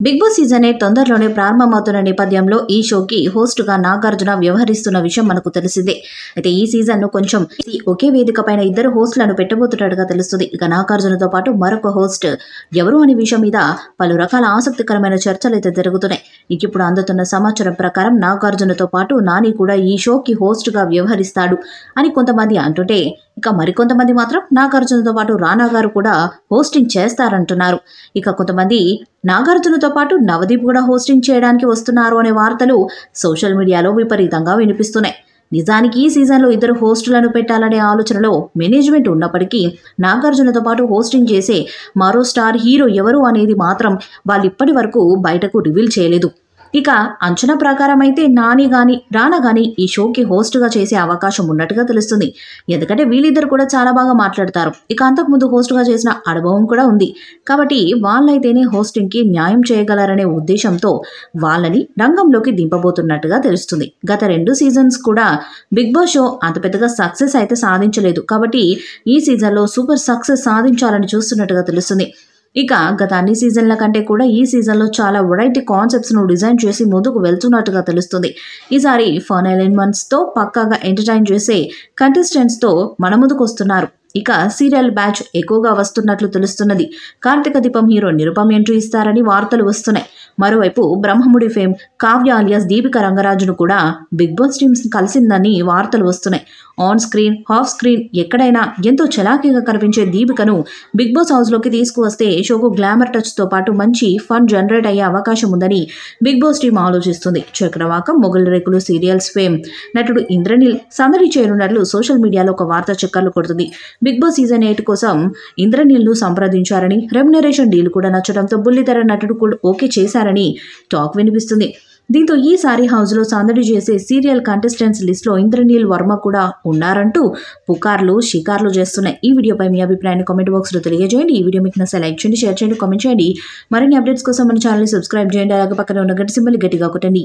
Big boss season 8 తొందరలోనే ప్రారంభమవుతున్న నేపథ్యంలో ఈ షోకి హోస్ట్గా నాగార్జున వ్యవహరిస్తున్న విషయం మనకు తెలిసిందే. అయితే ఈ సీజన్ను కొంచెం ఒకే వేదిక పైన ఇద్దరు హోస్టులను పెట్టబోతున్నట్టుగా తెలుస్తుంది. ఇక నాగార్జునతో పాటు మరొక హోస్ట్ ఎవరు అనే విషయం మీద పలు రకాల ఆసక్తికరమైన చర్చలు అయితే జరుగుతున్నాయి. ఇప్పుడు అందుతున్న సమాచారం ప్రకారం నాగార్జునతో పాటు నాని కూడా ఈ షోకి హోస్ట్గా వ్యవహరిస్తాడు అని కొంతమంది అంటుంటే, ఇక మరికొంతమంది మాత్రం నాగార్జునతో పాటు రానా గారు కూడా హోస్టింగ్ చేస్తారంటున్నారు. ఇక కొంతమంది నాగార్జునతో పాటు నవదీప్ కూడా హోస్టింగ్ చేయడానికి వస్తున్నారు అనే వార్తలు సోషల్ మీడియాలో విపరీతంగా వినిపిస్తున్నాయి. నిజానికి ఈ సీజన్లో ఇద్దరు హోస్టులను పెట్టాలనే ఆలోచనలో మేనేజ్మెంట్ ఉన్నప్పటికీ నాగార్జునతో పాటు హోస్టింగ్ చేసే మరో స్టార్ హీరో ఎవరు అనేది మాత్రం వాళ్ళు ఇప్పటి వరకు బయటకు రివీల్ చేయలేదు. ఇక అంచనా ప్రకారం అయితే నాని గాని రానా గాని ఈ షోకి హోస్ట్గా చేసే అవకాశం ఉన్నట్టుగా తెలుస్తుంది. ఎందుకంటే వీళ్ళిద్దరు కూడా చాలా బాగా మాట్లాడతారు. ఇక అంతకుముందు హోస్ట్గా చేసిన అనుభవం కూడా ఉంది. కాబట్టి వాళ్ళైతేనే హోస్టింగ్కి న్యాయం చేయగలరనే ఉద్దేశంతో వాళ్ళని రంగంలోకి దింపబోతున్నట్టుగా తెలుస్తుంది. గత 2 సీజన్స్ కూడా బిగ్ బాస్ షో అంత పెద్దగా సక్సెస్ అయితే సాధించలేదు. కాబట్టి ఈ సీజన్లో సూపర్ సక్సెస్ సాధించాలని చూస్తున్నట్టుగా తెలుస్తుంది. ఇక గత అన్ని సీజన్ల కంటే కూడా ఈ సీజన్లో చాలా వెరైటీ కాన్సెప్ట్స్ను డిజైన్ చేసి ముందుకు వెళ్తున్నట్టుగా తెలుస్తుంది. ఈసారి ఫన్ ఎలిమెంట్స్తో పక్కాగా ఎంటర్టైన్ చేసే కంటెస్టెంట్స్తో మన ముందుకు వస్తున్నారు. ఇక సీరియల్ బ్యాచ్ ఎక్కువగా వస్తున్నట్లు తెలుస్తున్నది. కార్తీక దీపం హీరో నిరుపమ్ ఎంట్రీ ఇస్తారని వార్తలు వస్తున్నాయి. మరోవైపు బ్రహ్మముడి ఫేమ్ కావ్య అలియాస్ దీపిక రంగరాజును కూడా బిగ్ బాస్ టీమ్స్ కలిసిందని వార్తలు వస్తున్నాయి. ఆన్ స్క్రీన్ హాఫ్ స్క్రీన్ ఎక్కడైనా ఎంతో చలాకీగా కనిపించే దీపికను బిగ్ బాస్ హౌస్లోకి తీసుకువస్తే షోకు గ్లామర్ టచ్తో పాటు మంచి ఫన్ జనరేట్ అయ్యే అవకాశం ఉందని బిగ్ బాస్ టీం ఆలోచిస్తుంది. చక్రవాకం మొగలి రేకులు సీరియల్స్ ఫేమ్ నటుడు ఇంద్రనీల్ సందడి చేరున్నట్లు సోషల్ మీడియాలో ఒక వార్త చక్కర్లు కొడుతుంది. బిగ్ బాస్ సీజన్ 8 కోసం ఇంద్రనీల్ను సంప్రదించారని, రెమ్యునరేషన్ డీల్ కూడా నచ్చడంతో బుల్లితెర నటుడు కూడా ఓకే చేశారని టాక్ వినిపిస్తుంది. దీంతో ఈసారి హౌస్లో సందడి చేసే సీరియల్ కంటెస్టెంట్స్ లిస్ట్లో ఇంద్రనీల్ వర్మ కూడా ఉన్నారంటూ పుకార్లు షికార్లు చేస్తున్నాయి. ఈ వీడియోపై మీ అభిప్రాయాన్ని కామెంట్ బాక్స్లో తెలియజేయండి. ఈ వీడియో మీకు నచ్చితే లైక్ చేయండి, షేర్ చేయండి, కామెంట్ చేయండి. మరిన్ని అప్డేట్స్ కోసం మన ఛానల్ని సబ్స్క్రైబ్ చేయండి. అలాగే పక్కన ఉన్న గంట సింబల్ గట్టిగా కొట్టండి.